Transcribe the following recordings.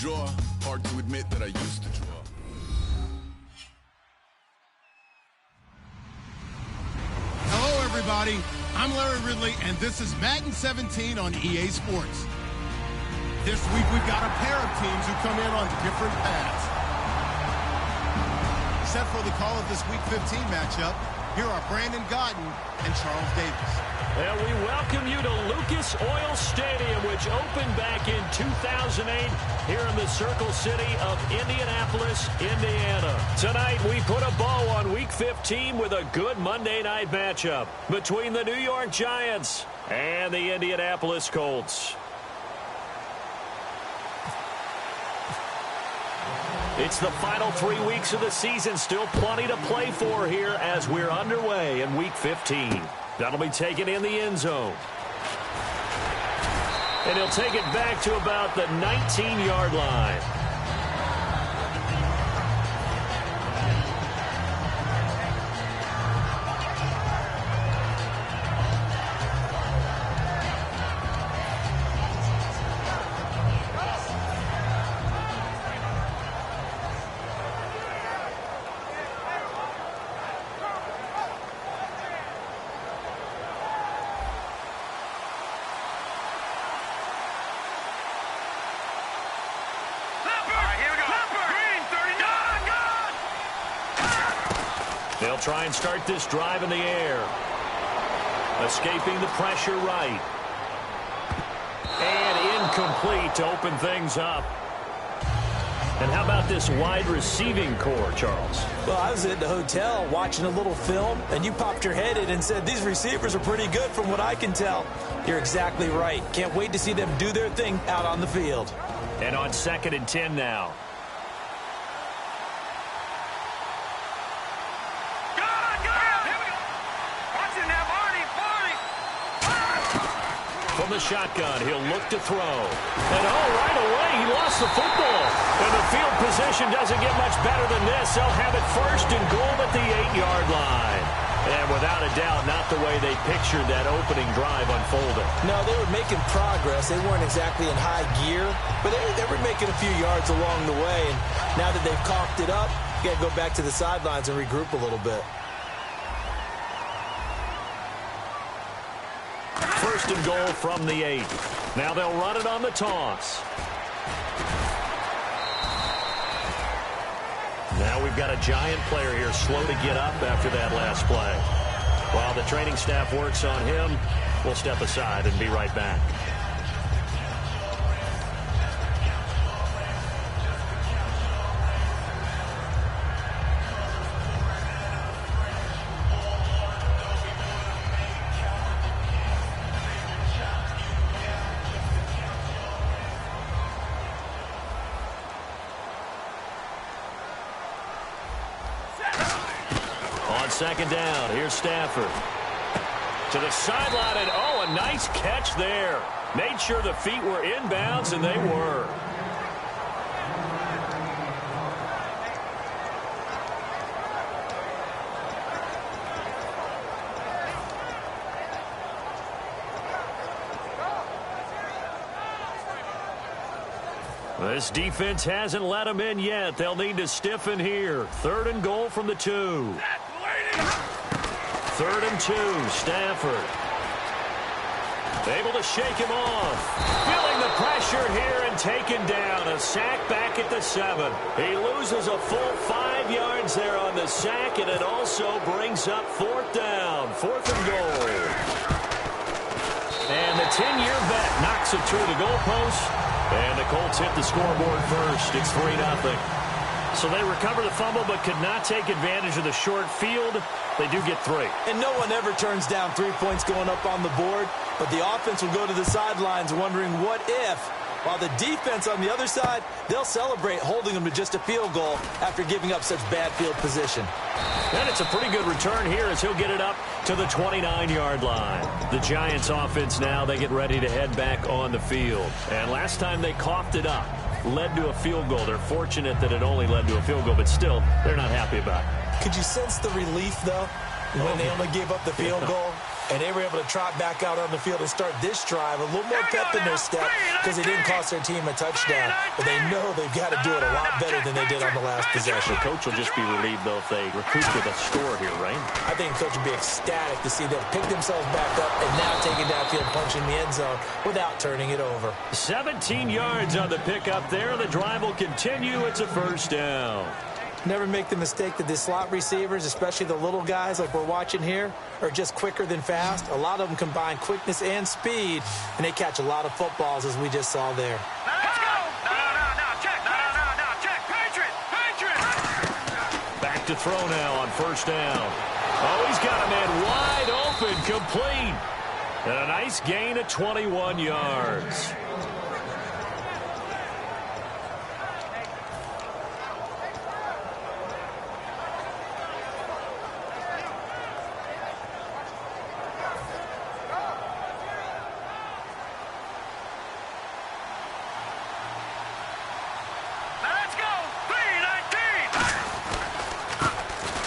draw. Hard to admit that I used to draw. Hello, everybody. I'm Larry Ridley, and this is Madden 17 on EA Sports. This week, we've got a pair of teams who come in on different paths. Set for the call of this Week 15 matchup, here are Brandon Godden and Charles Davis. Well, we welcome you to Lucas Oil Stadium, which opened back in 2008 here in the Circle City of Indianapolis, Indiana. Tonight, we put a bow on Week 15 with a good Monday night matchup between the New York Giants and the Indianapolis Colts. It's the final 3 weeks of the season. Still plenty to play for here as we're underway in Week 15. That'll be taken in the end zone. And he'll take it back to about the 19-yard line. They'll try and start this drive in the air. Escaping the pressure right. And incomplete to open things up. And how about this wide receiving core, Charles? Well, I was at the hotel watching a little film, and you popped your head in and said, these receivers are pretty good from what I can tell. You're exactly right. Can't wait to see them do their thing out on the field. And on 2nd and 10 now. From the shotgun, he'll look to throw. And right away, he lost the football. And the field position doesn't get much better than this. They'll have it 1st and goal at the 8-yard line. And without a doubt, not the way they pictured that opening drive unfolding. No, they were making progress. They weren't exactly in high gear, but they were making a few yards along the way. And now that they've coughed it up, you got to go back to the sidelines and regroup a little bit. 1st and goal from the 8. Now they'll run it on the toss. Now we've got a Giant player here slow to get up after that last play. While the training staff works on him, we'll step aside and be right back. On 2nd down, here's Stafford. To the sideline, and a nice catch there. Made sure the feet were inbounds, and they were. This defense hasn't let them in yet. They'll need to stiffen here. 3rd and goal from the 2. 3rd and 2, Stafford. Able to shake him off. Feeling the pressure here and taken down. A sack back at the 7. He loses a full 5 yards there on the sack, and it also brings up 4th down. 4th and goal. And the 10-year vet knocks it through the goalpost. And the Colts hit the scoreboard first. It's 3-0. So they recover the fumble but could not take advantage of the short field. They do get 3. And no one ever turns down 3 points going up on the board. But the offense will go to the sidelines wondering what if. While the defense on the other side, they'll celebrate holding them to just a field goal after giving up such bad field position. And it's a pretty good return here as he'll get it up to the 29-yard line. The Giants offense now, they get ready to head back on the field. And last time they coughed it up, led to a field goal. They're fortunate that it only led to a field goal, but still, they're not happy about it. Could you sense the relief, though, when they only gave up the field goal? And they were able to trot back out on the field and start this drive a little more pep in their step because they didn't cost their team a touchdown. But they know they've got to do it a lot better than they did on the last possession. The coach will just be relieved, though, if they recoup with a score here, right? I think the coach will be ecstatic to see them pick themselves back up and now take it downfield, punching the end zone without turning it over. 17 yards on the pickup there. The drive will continue. It's a first down. Never make the mistake that the slot receivers, especially the little guys like we're watching here, are just quicker than fast. A lot of them combine quickness and speed, and they catch a lot of footballs, as we just saw there. Let's go! No, check! No, check! Patriot! Back to throw now on first down. Oh, he's got a man wide open, complete. And a nice gain of 21 yards.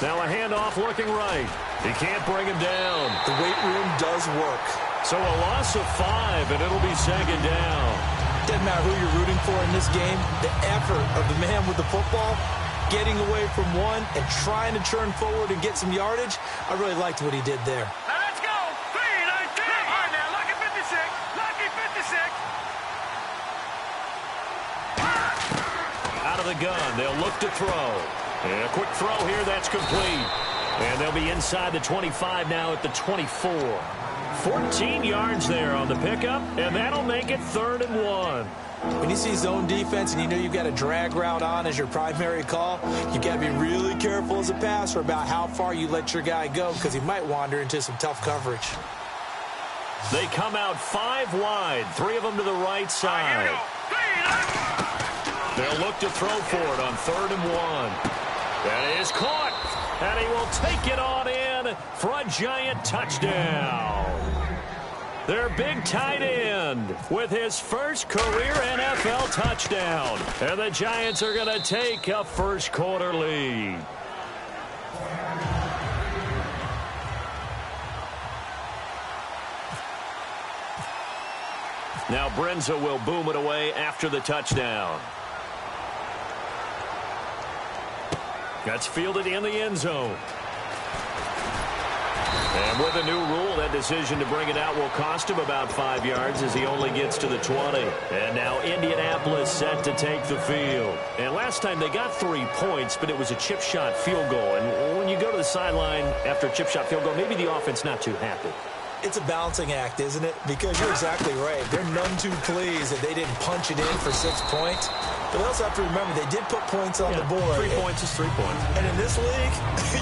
Now a handoff looking right. He can't bring him down. The weight room does work. So a loss of 5, and it'll be second down. Doesn't matter who you're rooting for in this game. The effort of the man with the football, getting away from one and trying to turn forward and get some yardage, I really liked what he did there. Let's go! 3-19! All right, now, lucky 56. Lucky 56. Out of the gun. They'll look to throw. And a quick throw here, that's complete. And they'll be inside the 25 now at the 24. 14 yards there on the pickup, and that'll make it 3rd and 1. When you see zone defense and you know you've got a drag route on as your primary call, you've got to be really careful as a passer about how far you let your guy go because he might wander into some tough coverage. They come out 5 wide, 3 of them to the right side. They'll look to throw for it on 3rd and 1. That is caught, and he will take it on in for a giant touchdown. Their big tight end with his first career NFL touchdown. And the Giants are going to take a first quarter lead. Now Brenza will boom it away after the touchdown. That's fielded in the end zone. And with a new rule, that decision to bring it out will cost him about 5 yards as he only gets to the 20. And now Indianapolis set to take the field. And last time they got 3 points, but it was a chip shot field goal. And when you go to the sideline after a chip shot field goal, maybe the offense not too happy. It's a balancing act, isn't it? Because you're exactly right. They're none too pleased that they didn't punch it in for 6 points. But they also have to remember they did put points on the board. 3 points is 3 points. And in this league,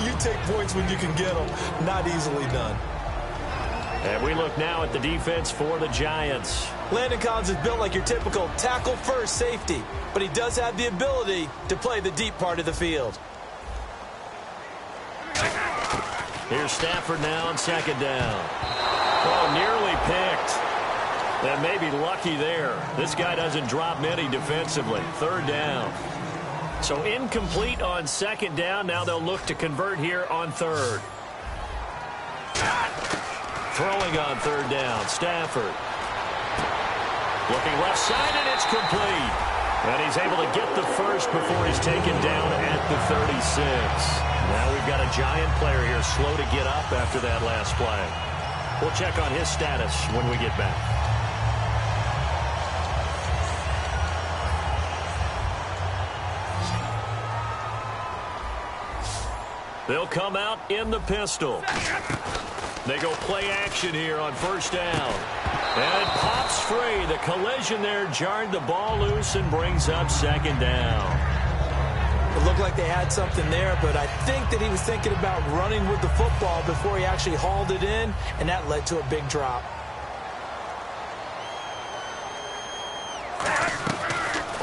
you take points when you can get them. Not easily done. And we look now at the defense for the Giants. Landon Collins is built like your typical tackle-first safety, but he does have the ability to play the deep part of the field. Here's Stafford now on 2nd down. Oh, nearly picked. And maybe lucky there. This guy doesn't drop many defensively. 3rd down. So incomplete on 2nd down. Now they'll look to convert here on 3rd. Throwing on 3rd down. Stafford. Looking left side, and it's complete. And he's able to get the first before he's taken down at the 36. Now we've got a Giant player here slow to get up after that last play. We'll check on his status when we get back. They'll come out in the pistol. They go play action here on 1st down. And it pops free. The collision there jarred the ball loose and brings up 2nd down. It looked like they had something there, but I think that he was thinking about running with the football before he actually hauled it in, and that led to a big drop.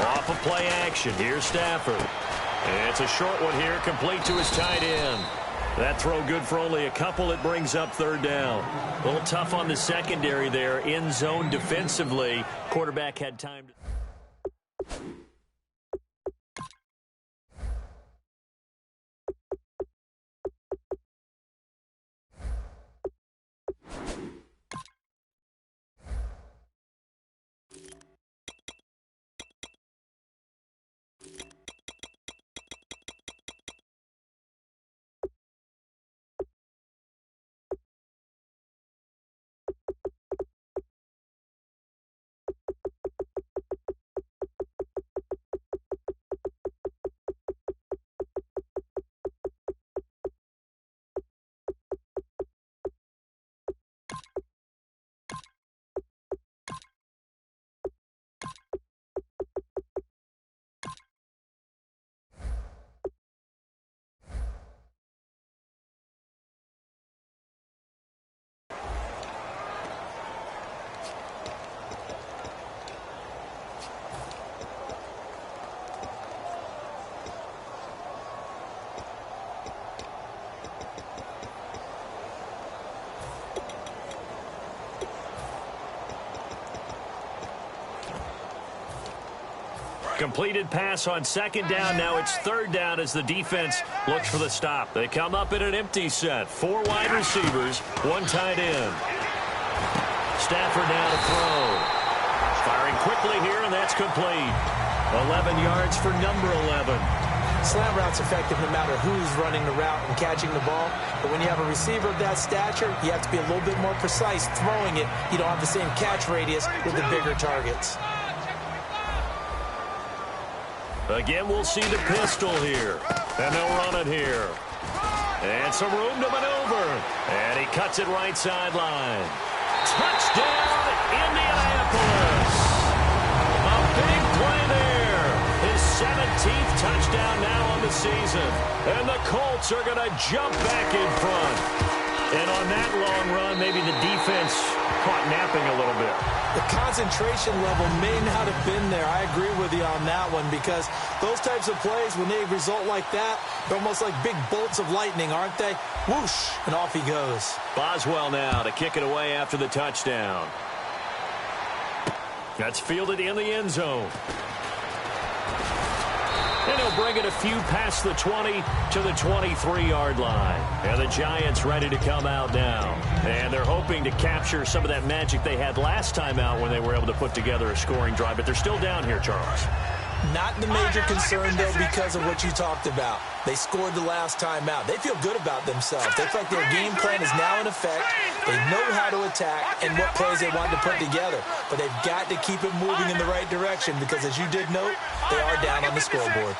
Off of play action. Here's Stafford. And it's a short one here, complete to his tight end. That throw good for only a couple. It brings up 3rd down. A little tough on the secondary there. In zone defensively. Quarterback had time to... Completed pass on second down. Now it's third down as the defense looks for the stop. They come up in an empty set. 4 wide receivers, 1 tight end. Stafford now to throw. Firing quickly here, and that's complete. 11 yards for number 11. Slant route's effective no matter who's running the route and catching the ball. But when you have a receiver of that stature, you have to be a little bit more precise throwing it. You don't have the same catch radius with the bigger targets. Again, we'll see the pistol here. And they'll run it here. And some room to maneuver. And he cuts it right sideline. Touchdown, Indianapolis. A big play there. His 17th touchdown now on the season. And the Colts are going to jump back in front. And on that long run, maybe the defense caught napping a little bit. The concentration level may not have been there. I agree with you on that one because those types of plays, when they result like that, they're almost like big bolts of lightning, aren't they? Whoosh, and off he goes. Boswell now to kick it away after the touchdown. That's fielded in the end zone. And he'll bring it a few past the 20 to the 23-yard line. And the Giants ready to come out now. And they're hoping to capture some of that magic they had last time out when they were able to put together a scoring drive. But they're still down here, Charles. Not the major concern, though, because of what you talked about. They scored the last time out. They feel good about themselves. They feel like their game plan is now in effect. They know how to attack and what plays they want to put together. But they've got to keep it moving in the right direction because, as you did note, they are down on the scoreboard.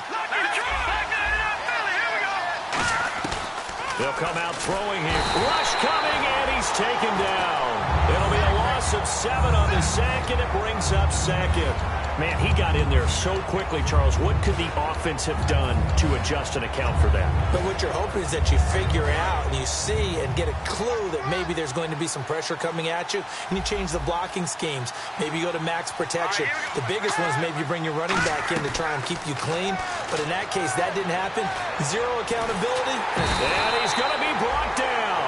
They'll come out throwing here. Rush coming, and he's taken down. It'll be a loss of 7 on the sack, and it brings up second. Man, he got in there so quickly, Charles. What could the offense have done to adjust and account for that? But what you're hoping is that you figure out and you see and get a clue that maybe there's going to be some pressure coming at you, and you change the blocking schemes. Maybe you go to max protection. The biggest one is maybe you bring your running back in to try and keep you clean. But in that case, that didn't happen. 0 accountability. And he's going to be brought down.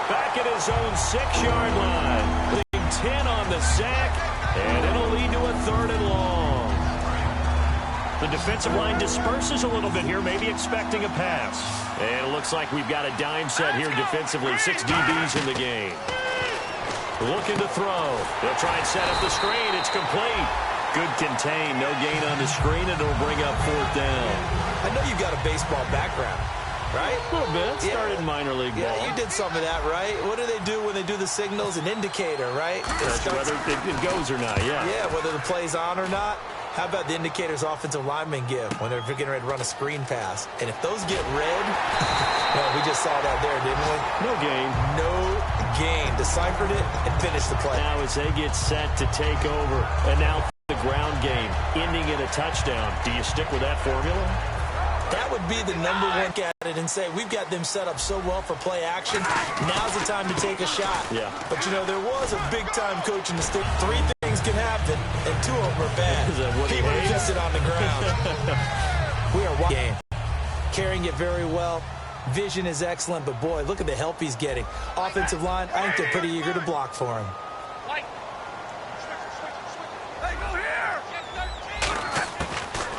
Back at his own 6-yard line. Leading 10 on the sack. And it'll lead to a 3rd and long. The defensive line disperses a little bit here, maybe expecting a pass. And it looks like we've got a dime set here defensively. 6 DBs in the game. Looking to throw. They'll try and set up the screen. It's complete. Good contain. No gain on the screen, and it'll bring up 4th down. I know you've got a baseball background, right? A little bit. Started in minor league ball. Yeah, you did some of that, right? What do they do when they do the signals? An indicator, right? Whether it goes or not, yeah. Yeah, whether the play's on or not. How about the indicators offensive linemen give when they're getting ready to run a screen pass? And if those get red, well, we just saw that there, didn't we? No gain. No gain. Deciphered it and finished the play. Now as they get set to take over, and now the ground game, ending in a touchdown. Do you stick with that formula? That would be the number one look at it and say, we've got them set up so well for play action. Now's the time to take a shot. Yeah. But, you know, there was a big-time coach in the stick. 3 things can happen, and 2 of them are bad. He would have just it on the ground. We are one game. Carrying it very well. Vision is excellent, but, boy, look at the help he's getting. Offensive line, I think they're pretty eager to block for him.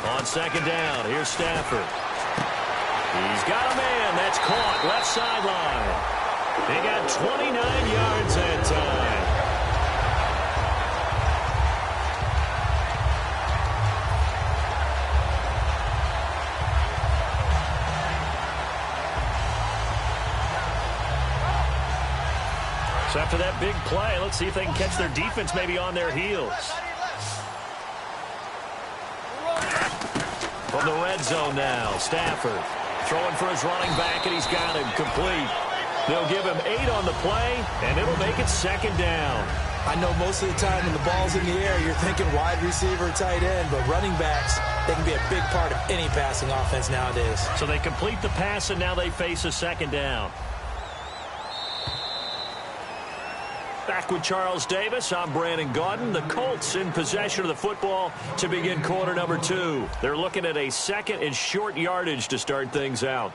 On second down, here's Stafford. He's got a man. That's caught. Left sideline. They got 29 yards that time. So after that big play, let's see if they can catch their defense maybe on their heels. From the red zone now, Stafford throwing for his running back, and he's got him complete. They'll give him 8 on the play, and it'll make it second down. I know most of the time when the ball's in the air, you're thinking wide receiver, tight end, but running backs, they can be a big part of any passing offense nowadays. So they complete the pass, and now they face a second down. Back with Charles Davis, I'm Brandon Gaudin. The Colts in possession of the football to begin quarter number 2. They're looking at a 2nd and short yardage to start things out.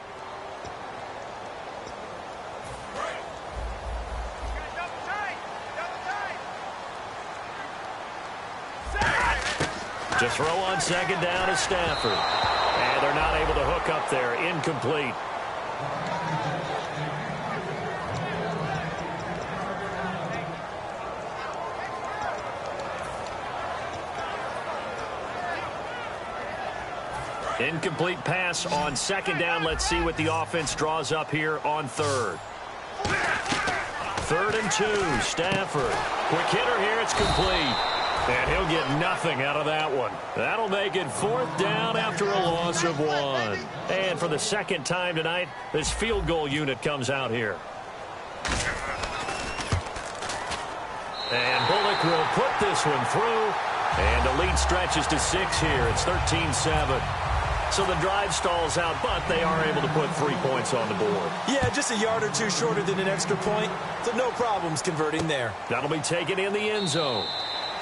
To throw on second down is Stafford. And they're not able to hook up there. Incomplete. Incomplete pass on second down. Let's see what the offense draws up here on third. 3rd and 2. Stafford. Quick hitter here. It's complete. And he'll get nothing out of that one. That'll make it 4th down after a loss of 1. And for the second time tonight, this field goal unit comes out here. And Bullock will put this one through. And the lead stretches to 6 here. It's 13-7. So the drive stalls out, but they are able to put 3 points on the board. Yeah, just a yard or two shorter than an extra point, so no problems converting there. That'll be taken in the end zone.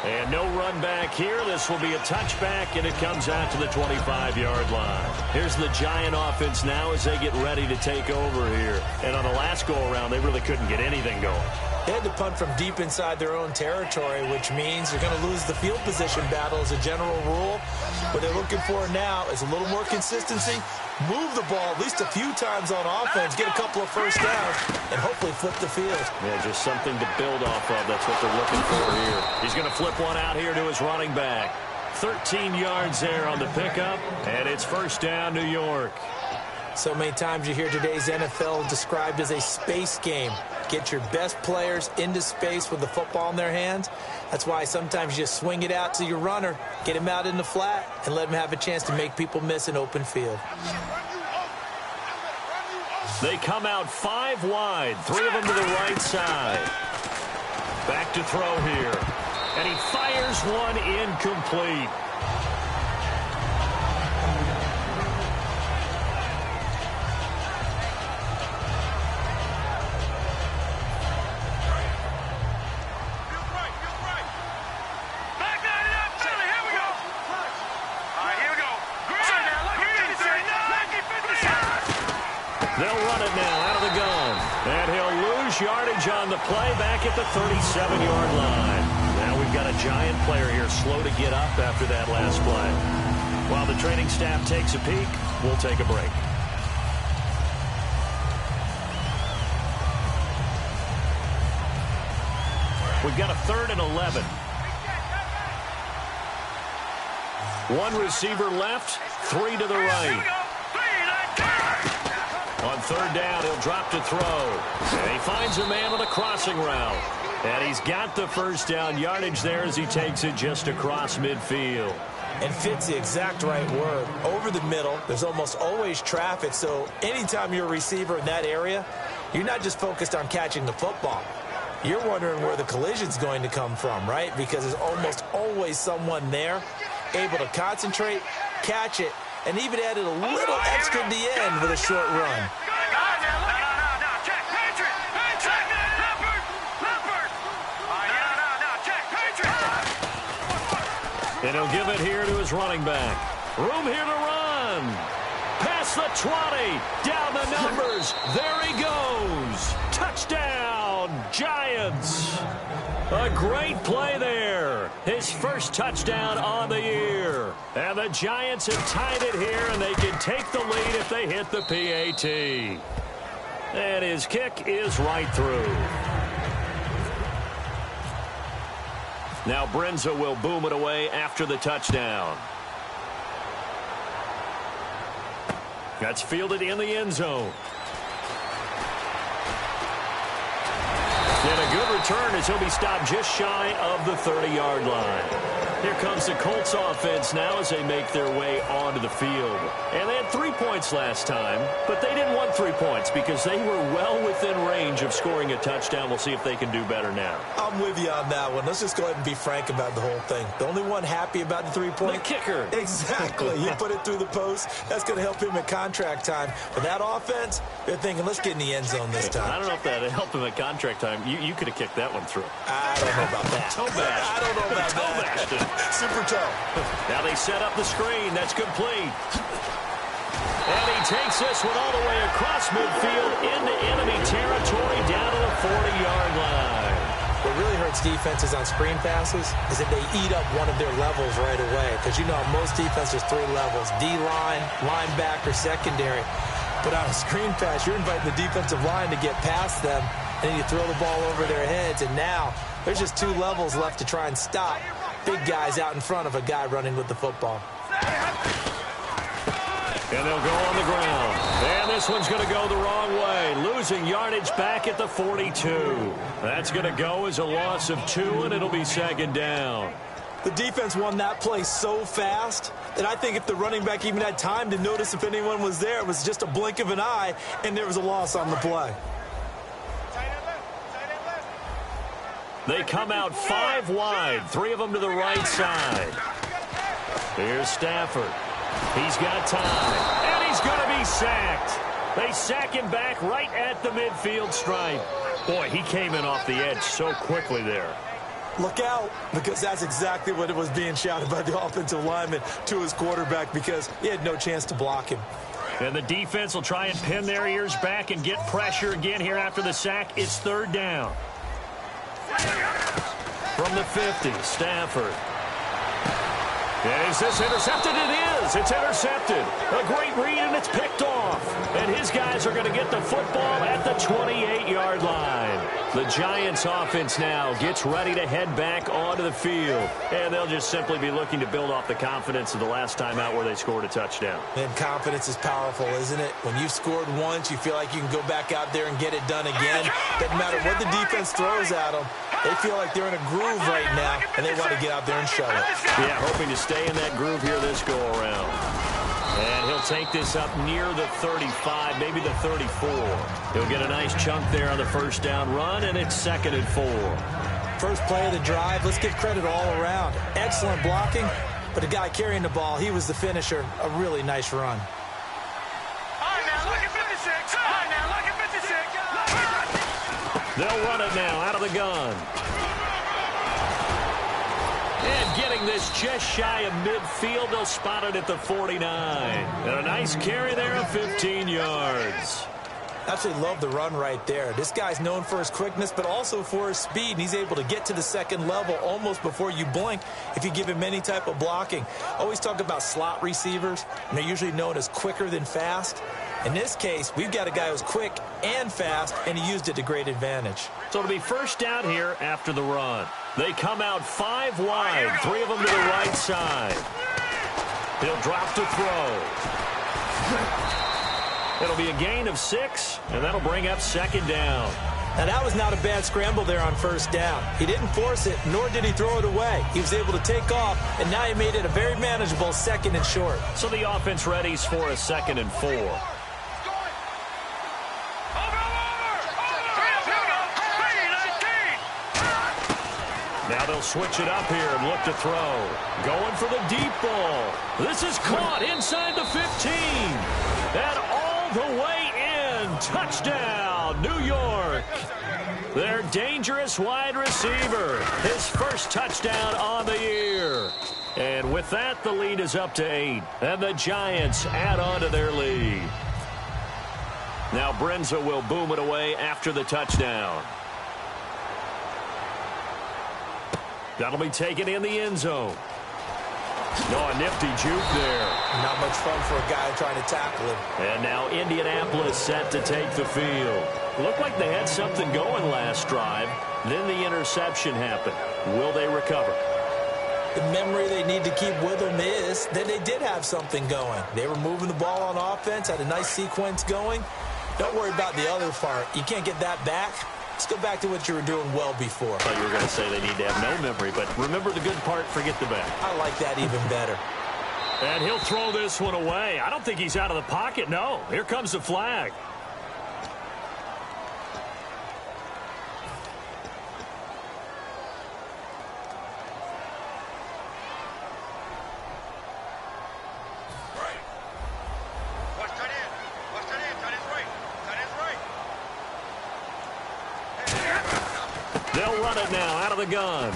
And no run back here. This will be a touchback, and it comes out to the 25-yard line. Here's the Giant offense now as they get ready to take over here. And on the last go-around, they really couldn't get anything going. They had to punt from deep inside their own territory, which means you're going to lose the field position battle as a general rule. What they're looking for now is a little more consistency, move the ball at least a few times on offense, get a couple of first downs, and hopefully flip the field. Yeah, just something to build off of. That's what they're looking for here. He's going to flip one out here to his running back. 13 yards there on the pickup, and it's 1st down, New York. So many times you hear today's NFL described as a space game. Get your best players into space with the football in their hands. That's why sometimes you just swing it out to your runner, get him out in the flat, and let him have a chance to make people miss an open field. They come out 5 wide, 3 of them to the right side. Back to throw here. And he fires one incomplete. Yardage on the play back at the 37-yard line. Now we've got a Giant player here slow to get up after that last play. While the training staff takes a peek, we'll take a break. We've got a 3rd and 11. One receiver left, 3 to the right. On 3rd down, he'll drop to throw. And he finds a man on a crossing route. And he's got the 1st down yardage there as he takes it just across midfield. And fits the exact right word. Over the middle, there's almost always traffic. So anytime you're a receiver in that area, you're not just focused on catching the football. You're wondering where the collision's going to come from, right? Because there's almost always someone there able to concentrate, catch it, and even added a little extra at the end with a short run. And he'll give it here to his running back. Room here to run. Past the 20. Down the numbers. There he goes. Touchdown, Giants. A great play there. His first touchdown on the year. And the Giants have tied it here, and they can take the lead if they hit the PAT. And his kick is right through. Now Brenza will boom it away after the touchdown. That's fielded in the end zone. And a good return as he'll be stopped just shy of the 30-yard line. Here comes the Colts offense now as they make their way onto the field. And they had 3 points last time, but they didn't want 3 points because they were well within range of scoring a touchdown. We'll see if they can do better now. I'm with you on that one. Let's just go ahead and be frank about the whole thing. The only one happy about the 3-point. The kicker. Exactly. You put it through the post. That's going to help him at contract time. But that offense, they're thinking, let's get in the end zone this time. I don't know if that helped him at contract time. You could have kicked that one through. I don't know about that. Toe bashed. I don't know about Toe that. bashed it. Super toe. Now they set up the screen. That's complete. And he takes this one all the way across midfield into enemy territory down to the 40-yard line. What really hurts defenses on screen passes is that they eat up one of their levels right away. Because you know, most defenses, 3 levels: D-line, linebacker, secondary. But on a screen pass, you're inviting the defensive line to get past them, and then you throw the ball over their heads, and now there's just 2 levels left to try and stop big guys out in front of a guy running with the football. And they'll go on the ground. And this one's going to go the wrong way. Losing yardage back at the 42. That's going to go as a loss of 2, and it'll be 2nd down. The defense won that play so fast that I think if the running back even had time to notice if anyone was there, it was just a blink of an eye, and there was a loss on the play. They come out 5 wide, 3 of them to the right side. Here's Stafford. He's got time, and he's going to be sacked. They sack him back right at the midfield stripe. Boy, he came in off the edge so quickly there. Look out, because that's exactly what it was being shouted by the offensive lineman to his quarterback, because he had no chance to block him. And the defense will try and pin their ears back and get pressure again here after the sack. It's 3rd down. From the 50, Stafford. Is this intercepted? It is. It's intercepted. A great read, and it's picked off. And his guys are going to get the football at the 28-yard line. The Giants offense now gets ready to head back onto the field. And they'll just simply be looking to build off the confidence of the last time out where they scored a touchdown. And confidence is powerful, isn't it? When you've scored once, you feel like you can go back out there and get it done again. Doesn't matter what the defense throws at them. They feel like they're in a groove right now, and they want to get out there and show it. Yeah, hoping to stay in that groove here this go-around. And he'll take this up near the 35, maybe the 34. He'll get a nice chunk there on the 1st down run, and it's 2nd and 4. First play of the drive, let's give credit all around. Excellent blocking, but the guy carrying the ball, he was the finisher. A really nice run. They'll run it now out of the gun. And getting this just shy of midfield, they'll spot it at the 49. And a nice carry there of 15 yards. Absolutely love the run right there. This guy's known for his quickness, but also for his speed. And he's able to get to the 2nd level almost before you blink if you give him any type of blocking. Always talk about slot receivers, and they're usually known as quicker than fast. In this case, we've got a guy who's quick and fast, and he used it to great advantage. So it'll be 1st down here after the run. They come out 5 wide, 3 of them to the right side. He'll drop to throw. It'll be a gain of 6, and that'll bring up 2nd down. Now, that was not a bad scramble there on 1st down. He didn't force it, nor did he throw it away. He was able to take off, and now he made it a very manageable 2nd and short. So the offense readies for a 2nd and 4. Now they'll switch it up here and look to throw. Going for the deep ball. This is caught inside the 15. And all the way in. Touchdown, New York. Their dangerous wide receiver. His 1st touchdown on the year. And with that, the lead is up to 8. And the Giants add on to their lead. Now Brenza will boom it away after the touchdown. That'll be taken in the end zone. Oh, a nifty juke there. Not much fun for a guy trying to tackle him. And now Indianapolis set to take the field. Looked like they had something going last drive. Then the interception happened. Will they recover? The memory they need to keep with them is that they did have something going. They were moving the ball on offense, had a nice sequence going. Don't worry about the other part. You can't get that back. Let's go back to what you were doing well before. I thought you were going to say they need to have no memory, but remember the good part, forget the bad. I like that even better. And he'll throw this one away. I don't think he's out of the pocket. No, here comes the flag. They'll run it now out of the gun.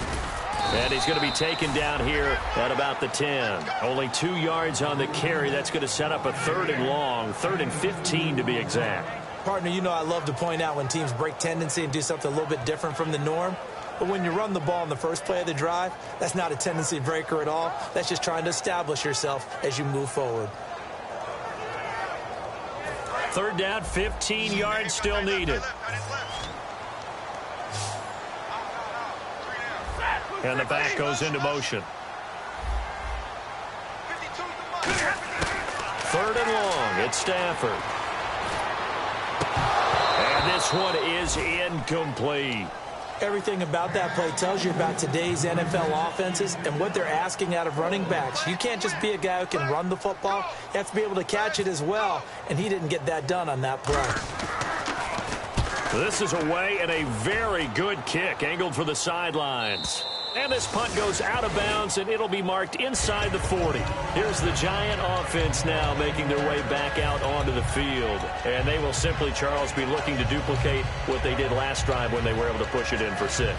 And he's going to be taken down here at about the 10. Only 2 yards on the carry. That's going to set up a 3rd and long, 3rd and 15 to be exact. Partner, you know I love to point out when teams break tendency and do something a little bit different from the norm. But when you run the ball in the first play of the drive, that's not a tendency breaker at all. That's just trying to establish yourself as you move forward. Third down, 15 yards still needed. And the back goes into motion. Third and long, it's Stafford. And this one is incomplete. Everything about that play tells you about today's NFL offenses and what they're asking out of running backs. You can't just be a guy who can run the football. You have to be able to catch it as well, and he didn't get that done on that play. This is away and a very good kick, angled for the sidelines. And this punt goes out of bounds, and it'll be marked inside the 40. Here's the Giant offense now making their way back out onto the field. And they will simply, Charles, be looking to duplicate what they did last drive when they were able to push it in for 6.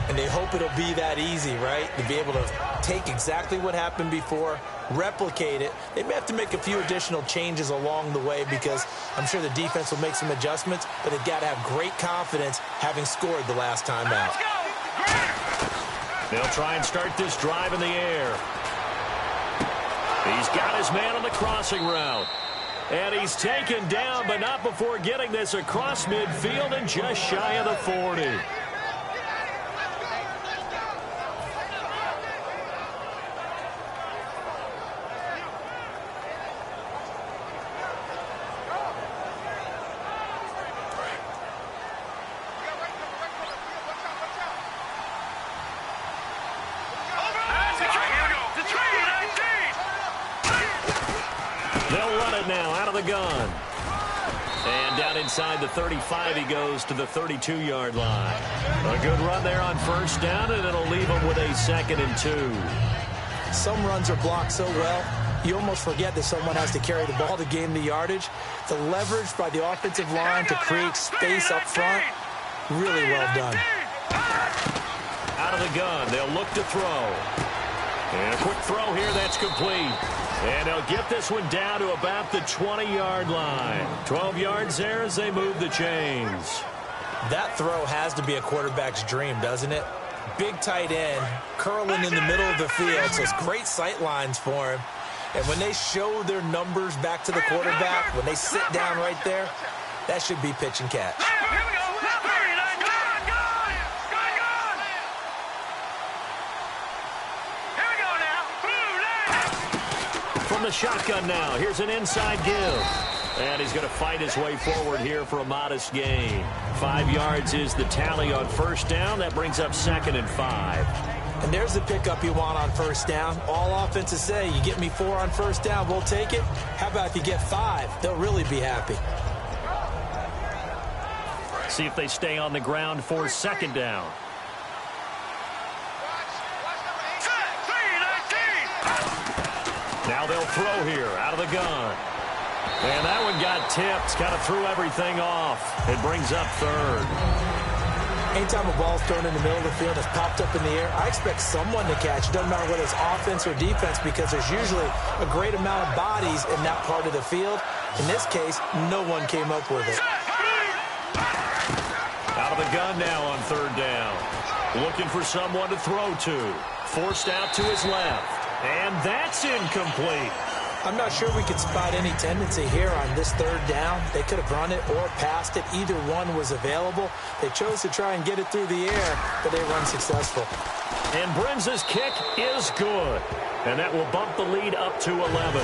And they hope it'll be that easy, right? To be able to take exactly what happened before, replicate it. They may have to make a few additional changes along the way because I'm sure the defense will make some adjustments, but they've got to have great confidence having scored the last time out. They'll try and start this drive in the air. He's got his man on the crossing route. And he's taken down, but not before getting this across midfield and just shy of the 40. Now out of the gun. And down inside the 35 he goes to the 32-yard line. A good run there on first down, and it'll leave him with a 2nd and 2. Some runs are blocked so well, you almost forget that someone has to carry the ball to gain the yardage. The leverage by the offensive line to create space up front, really well done. Out of the gun, they'll look to throw. And a quick throw here, that's complete. And they'll get this one down to about the 20-yard line. 12 yards there as they move the chains. That throw has to be a quarterback's dream, doesn't it? Big tight end, curling in the middle of the field, so it's great sight lines for him. And when they show their numbers back to the quarterback, when they sit down right there, that should be pitch and catch. From the shotgun now, here's an inside give. And he's going to fight his way forward here for a modest gain. 5 yards is the tally on first down. That brings up 2nd and 5. And there's the pickup you want on first down. All offenses say, you get me 4 on first down, we'll take it. How about if you get 5? They'll really be happy. See if they stay on the ground for 2nd down. Now they'll throw here out of the gun. And that one got tipped. Kind of threw everything off. It brings up 3rd. Anytime a ball's thrown in the middle of the field, it's popped up in the air, I expect someone to catch. It doesn't matter whether it's offense or defense because there's usually a great amount of bodies in that part of the field. In this case, no one came up with it. Out of the gun now on 3rd down. Looking for someone to throw to. Forced out to his left. And that's incomplete. I'm not sure we could spot any tendency here on this 3rd down. They could have run it or passed it. Either one was available. They chose to try and get it through the air, but they were unsuccessful. And Brim's kick is good. And that will bump the lead up to 11.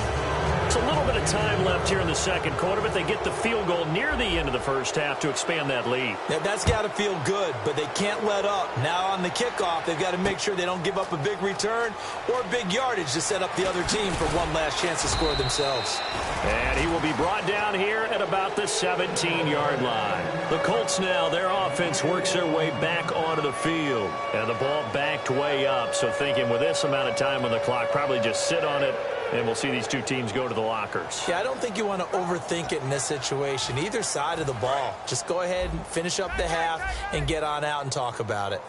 It's a little bit of time left here in the 2nd quarter, but they get the field goal near the end of the first half to expand that lead. Now, that's got to feel good, but they can't let up. Now on the kickoff, they've got to make sure they don't give up a big return or big yardage to set up the other team for one last chance to score themselves. And he will be brought down here at about the 17-yard line. The Colts now, their offense works their way back onto the field. And the ball backed way up, so thinking with this amount of time on the clock, probably just sit on it, and we'll see these two teams go to the lockers. Yeah, I don't think you want to overthink it in this situation. Either side of the ball. Just go ahead and finish up the half and get on out and talk about it.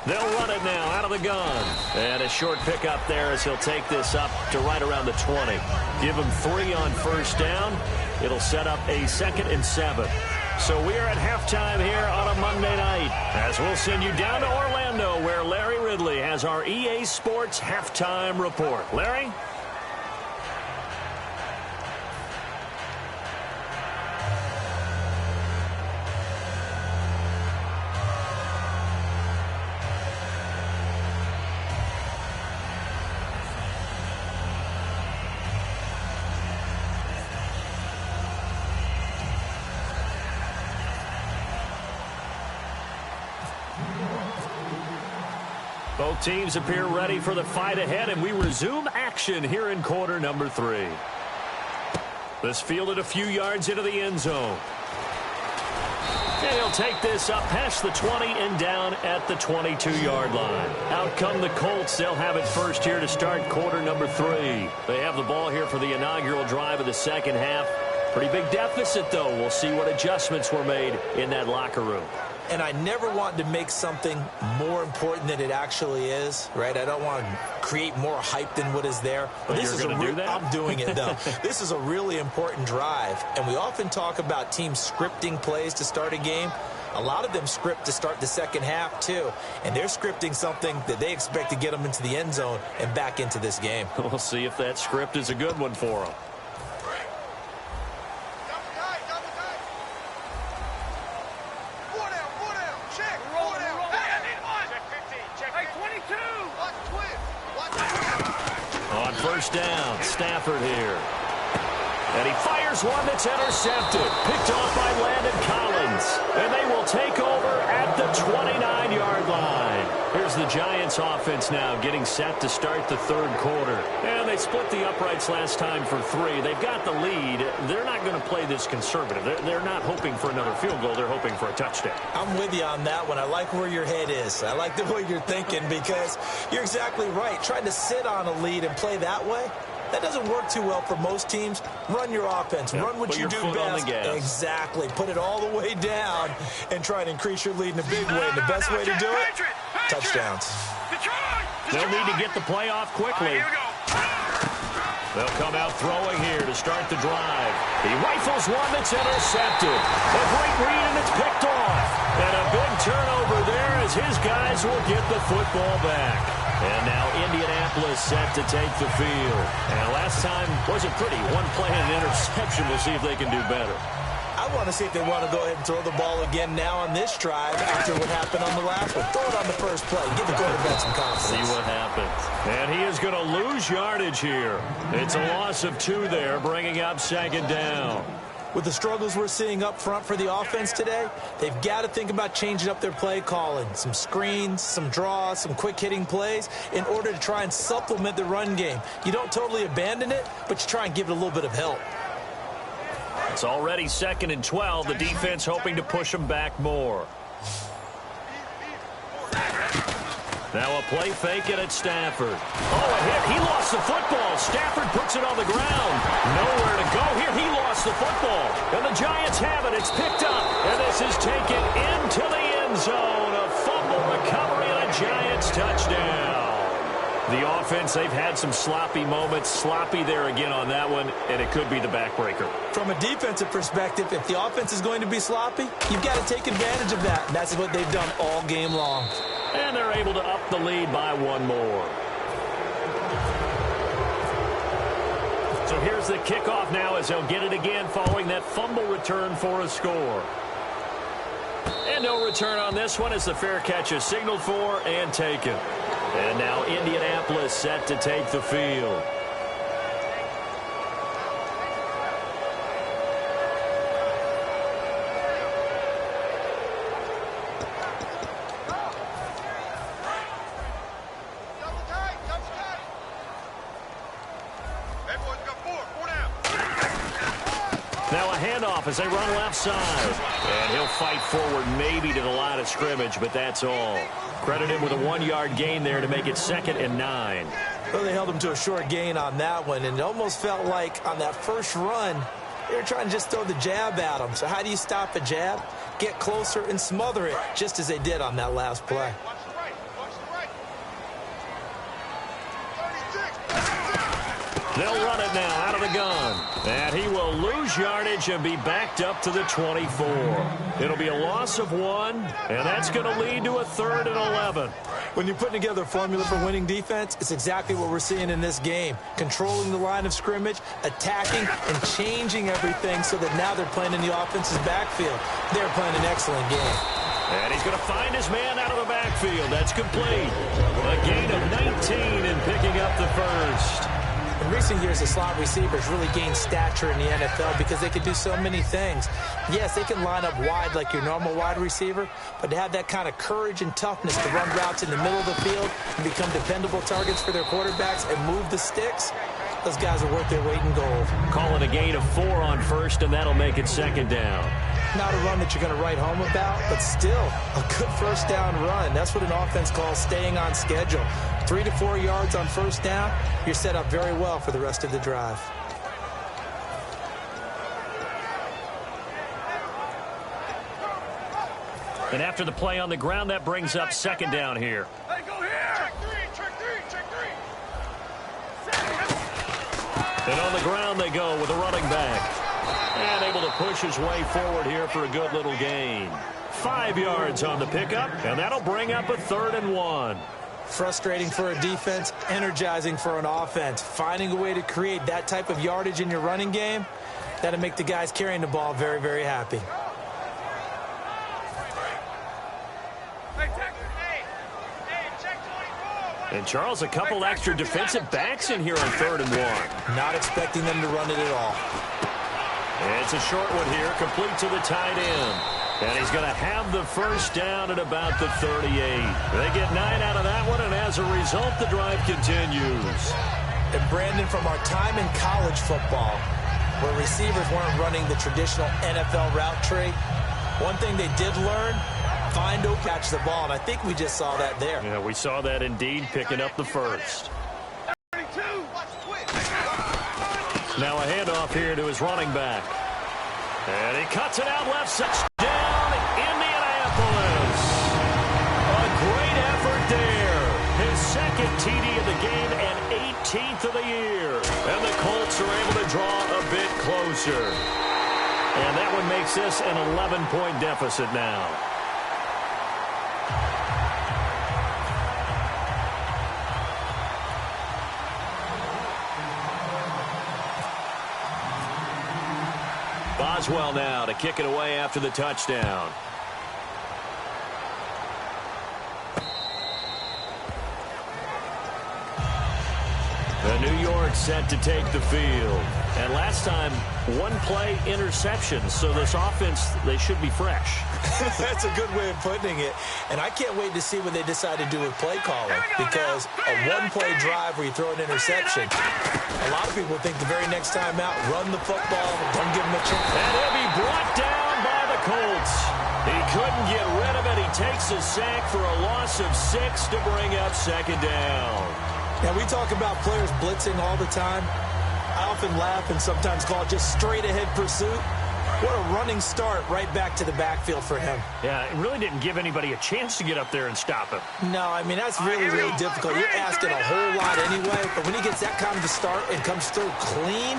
They'll run it now out of the gun. And a short pickup there as he'll take this up to right around the 20. Give him 3 on first down. It'll set up a 2nd and 7. So we are at halftime here on a Monday night, as we'll send you down to Orlando, where Larry Ridley has our EA Sports halftime report. Larry? Both teams appear ready for the fight ahead, and we resume action here in quarter number 3. This fielded a few yards into the end zone. And he'll take this up past the 20 and down at the 22-yard line. Out come the Colts. They'll have it first here to start quarter number 3. They have the ball here for the inaugural drive of the second half. Pretty big deficit, though. We'll see what adjustments were made in that locker room. And I never want to make something more important than it actually is, right? I don't want to create more hype than what is there. But this is going to do that? I'm doing it, though. This is a really important drive. And we often talk about teams scripting plays to start a game. A lot of them script to start the second half, too. And they're scripting something that they expect to get them into the end zone and back into this game. We'll see if that script is a good one for them. First down, Stafford here. And he fires one that's intercepted. Picked off by Landon Collins. And they will take over at the 29-yard line. Here's the Giants offense now getting set to start the third quarter. And they split the uprights last time for 3. They've got the lead. They're not going to play this conservative. They're not hoping for another field goal. They're hoping for a touchdown. I'm with you on that one. I like where your head is. I like the way you're thinking because you're exactly right. Trying to sit on a lead and play that way, that doesn't work too well for most teams. Run your offense. Yeah, run what you do best. Exactly. Put it all the way down and try and increase your lead in a big way. And the best way to do it, touchdowns. They'll need to get the play off quickly. They'll come out throwing here to start the drive. He rifles one that's intercepted. A great read, and it's picked off. And a big turnover there as his guys will get the football back. And now Indianapolis set to take the field. And last time wasn't pretty. One play and an interception. We'll see if they can do better. I want to see if they want to go ahead and throw the ball again now on this drive after what happened on the last one. Throw it on the first play. Give the quarterback some confidence. See what happens. And he is going to lose yardage here. It's a loss of 2 there, bringing up second down. With the struggles we're seeing up front for the offense today, they've got to think about changing up their play calling. Some screens, some draws, some quick-hitting plays in order to try and supplement the run game. You don't totally abandon it, but you try and give it a little bit of help. It's already 2nd and 12. The defense hoping to push them back more. Now a play fake it at Stafford. Oh, a hit. He lost the football. Stafford puts it on the ground. Nowhere to go here. He lost the football. And the Giants have it. It's picked up. And this is taken into the end zone. A fumble recovery and a Giants touchdown. The offense, they've had some sloppy moments. Sloppy there again on that one, and it could be the backbreaker. From a defensive perspective, if the offense is going to be sloppy, you've got to take advantage of that. And that's what they've done all game long. And they're able to up the lead by 1 more. So here's the kickoff now as they'll get it again following that fumble return for a score. And no return on this one as the fair catch is signaled for and taken. And now Indianapolis set to take the field. Now a handoff as they run left side. And he'll fight forward maybe to the line of scrimmage, but that's all. Credit him with a 1-yard gain there to make it 2nd and 9. Well, they held him to a short gain on that one, and it almost felt like on that first run, they were trying to just throw the jab at him. So how do you stop a jab? Get closer and smother it, just as they did on that last play. They'll run it now out of the gun. And he will lose yardage and be backed up to the 24. It'll be a loss of 1, and that's going to lead to a 3rd and 11. When you're putting together a formula for winning defense, it's exactly what we're seeing in this game. Controlling the line of scrimmage, attacking, and changing everything so that now they're playing in the offense's backfield. They're playing an excellent game. And he's going to find his man out of the backfield. That's complete. A gain of 19 and picking up the first. In recent years, the slot receivers really gained stature in the NFL because they can do so many things. Yes, they can line up wide like your normal wide receiver, but to have that kind of courage and toughness to run routes in the middle of the field and become dependable targets for their quarterbacks and move the sticks, those guys are worth their weight in gold. Calling a gain of 4 on first, and that'll make it 2nd down. Not a run that you're going to write home about, but still a good first down run. That's what an offense calls staying on schedule. 3 to 4 yards on first down, you're set up very well for the rest of the drive. And after the play on the ground, that brings up 2nd down here. Hey, go here. Check three. And on the ground they go with a running back. And able to push his way forward here for a good little gain. 5 yards on the pickup, and that'll bring up a 3rd and 1. Frustrating for a defense, energizing for an offense. Finding a way to create that type of yardage in your running game, that'll make the guys carrying the ball very, very happy. And Charles, a couple extra defensive backs in here on 3rd and 1. Not expecting them to run it at all. It's a short one here, complete to the tight end. And he's going to have the first down at about the 38. They get 9 out of that one, and as a result, the drive continues. And Brandon, from our time in college football, where receivers weren't running the traditional NFL route tree, one thing they did learn, find open, catch the ball, and I think we just saw that there. Yeah, we saw that indeed, picking up the first. Now a handoff here to his running back. And he cuts it out left side. Down Indianapolis. A great effort there. His 2nd TD of the game and 18th of the year. And the Colts are able to draw a bit closer. And that one makes this an 11-point deficit now. Boswell now to kick it away after the touchdown. The New York set to take the field. And last time, 1-play interception. So this offense, they should be fresh. That's a good way of putting it. And I can't wait to see what they decide to do with play calling. Because a 1-play drive where you throw an interception, a lot of people think the very next time out, run the football, don't give them a chance. And he'll be brought down by the Colts. He couldn't get rid of it. He takes a sack for a loss of 6 to bring up 2nd down. Now, we talk about players blitzing all the time. I often laugh and sometimes call it just straight-ahead pursuit. What a running start right back to the backfield for him. Yeah, it really didn't give anybody a chance to get up there and stop him. No, I mean, that's really, really difficult. You're asking a whole lot anyway, but when he gets that kind of a start and comes through clean,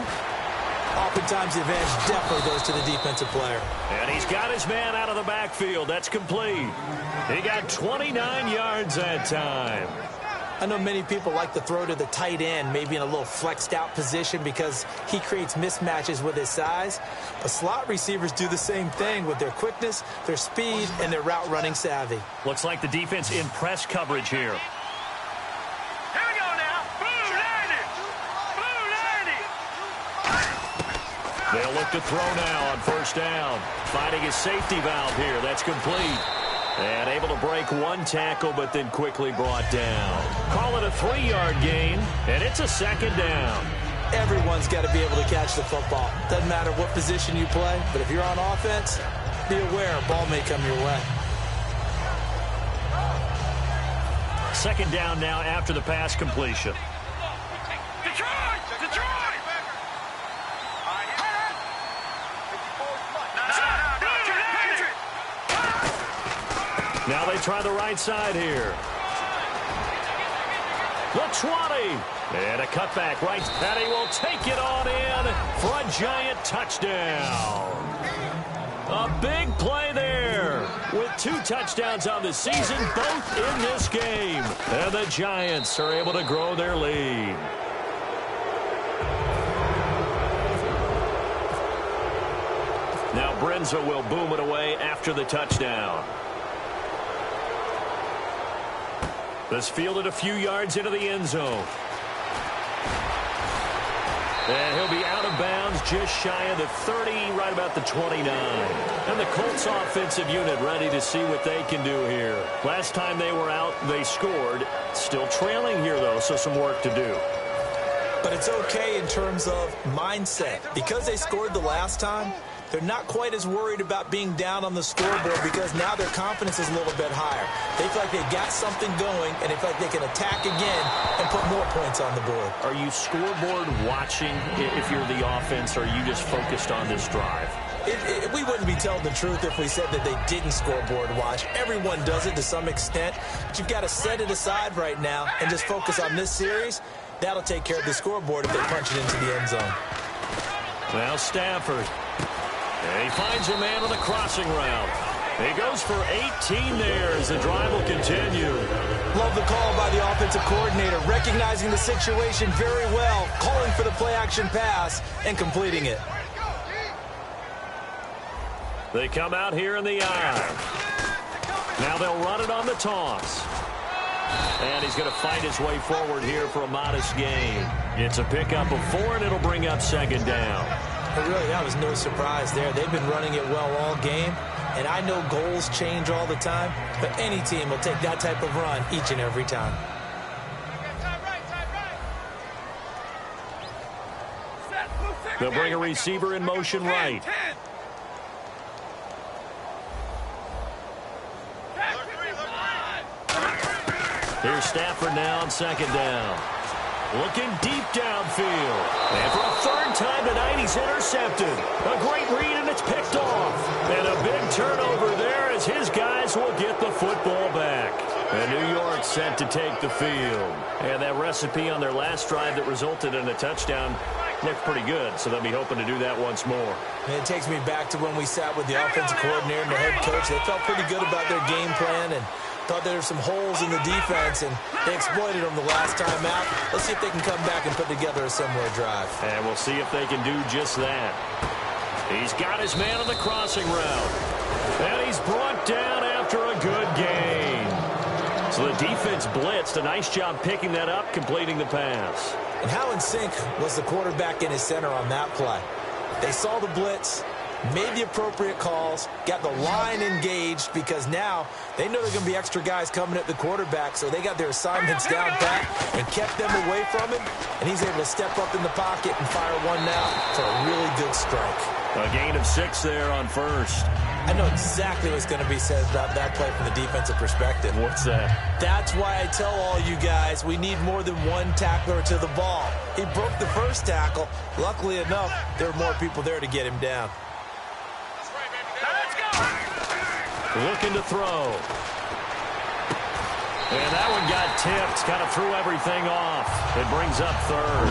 oftentimes the advantage definitely goes to the defensive player. And he's got his man out of the backfield. That's complete. He got 29 yards that time. I know many people like to throw to the tight end, maybe in a little flexed out position because he creates mismatches with his size. But slot receivers do the same thing with their quickness, their speed, and their route running savvy. Looks like the defense in press coverage here. Here we go now. Blue 90. They'll look to throw now on first down. Finding his safety valve here. That's complete. And able to break 1 tackle, but then quickly brought down. Call it a 3-yard gain, and it's a 2nd down. Everyone's got to be able to catch the football. Doesn't matter what position you play, but if you're on offense, be aware a ball may come your way. 2nd down now after the pass completion. Detroit! Now they try the right side here. The 20. And a cutback right. And he will take it on in for a giant touchdown. A big play there with 2 touchdowns on the season, both in this game. And the Giants are able to grow their lead. Now Brenza will boom it away after the touchdown. This fielded a few yards into the end zone. And he'll be out of bounds just shy of the 30, right about the 29. And the Colts offensive unit ready to see what they can do here. Last time they were out, they scored. Still trailing here, though, so some work to do. But it's okay in terms of mindset. Because they scored the last time, they're not quite as worried about being down on the scoreboard because now their confidence is a little bit higher. They feel like they've got something going, and they feel like they can attack again and put more points on the board. Are you scoreboard watching if you're the offense, or are you just focused on this drive? We wouldn't be telling the truth if we said that they didn't scoreboard watch. Everyone does it to some extent. But you've got to set it aside right now and just focus on this series. That'll take care of the scoreboard if they punch it into the end zone. Now Stafford. And he finds a man on the crossing route. He goes for 18 there as the drive will continue. Love the call by the offensive coordinator, recognizing the situation very well, calling for the play-action pass, and completing it. They come out here in the eye. Now they'll run it on the toss. And he's going to fight his way forward here for a modest gain. It's a pickup of 4, and it'll bring up second down. But really, that was no surprise there. They've been running it well all game, and I know goals change all the time, but any team will take that type of run each and every time. They'll bring a receiver in motion right. Here's Stafford now on second down. Looking deep downfield. And for a third time tonight, he's intercepted. A great read, and it's picked off. And a big turnover there as his guys will get the football back. And New York set to take the field. And that recipe on their last drive that resulted in a touchdown looked pretty good, so they'll be hoping to do that once more. And it takes me back to when we sat with the offensive coordinator and the head coach. They felt pretty good about their game plan and thought there were some holes in the defense, and they exploited them the last time out. Let's see if they can come back and put together a similar drive. And we'll see if they can do just that. He's got his man on the crossing route. And he's brought down after a good gain. So the defense blitzed. A nice job picking that up, completing the pass. And how in sync was the quarterback in his center on that play? They saw the blitz, made the appropriate calls, got the line engaged, because now they know there are going to be extra guys coming at the quarterback, so they got their assignments down pat and kept them away from him, and he's able to step up in the pocket and fire one now for a really good strike. A gain of 6 there on first. I know exactly what's going to be said about that play from the defensive perspective. What's that? That's why I tell all you guys we need more than one tackler to the ball. He broke the first tackle. Luckily enough, there were more people there to get him down. Looking to throw. And that one got tipped. Kind of threw everything off. It brings up third.